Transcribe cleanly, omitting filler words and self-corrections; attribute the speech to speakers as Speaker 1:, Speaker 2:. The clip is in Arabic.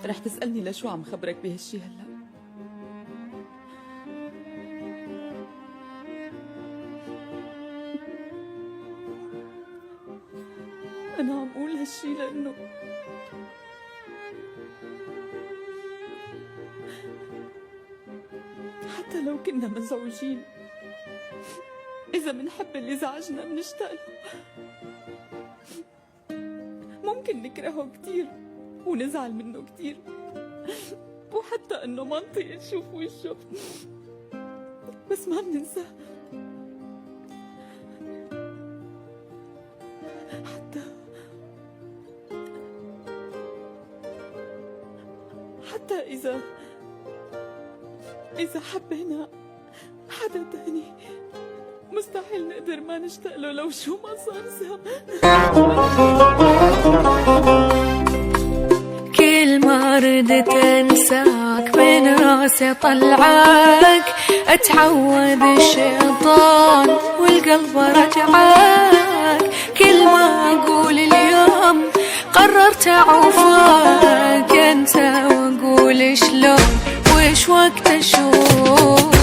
Speaker 1: رح تسألني لشو عم خبرك بهالشي هلأ؟ أنا عم قول هالشي لأنه حتى لو كنا مزعوجين، إذا منحب اللي زعجنا منشتاق له. ممكن نكرهه كتير ونزعل منه كتير، وحتى إنه ما نطيق نشوف وشه، بس ما بننساه. حتى إذا حبينا حدا تاني مستحيل نقدر ما نشتاق له لو شو ما صار سوا.
Speaker 2: كل ما ردت انساك من راسي طلعك، اتعود الشيطان والقلب رجعك. كل ما اقول اليوم قررت اعوفك انت، واقول شلون وش وقت اشوف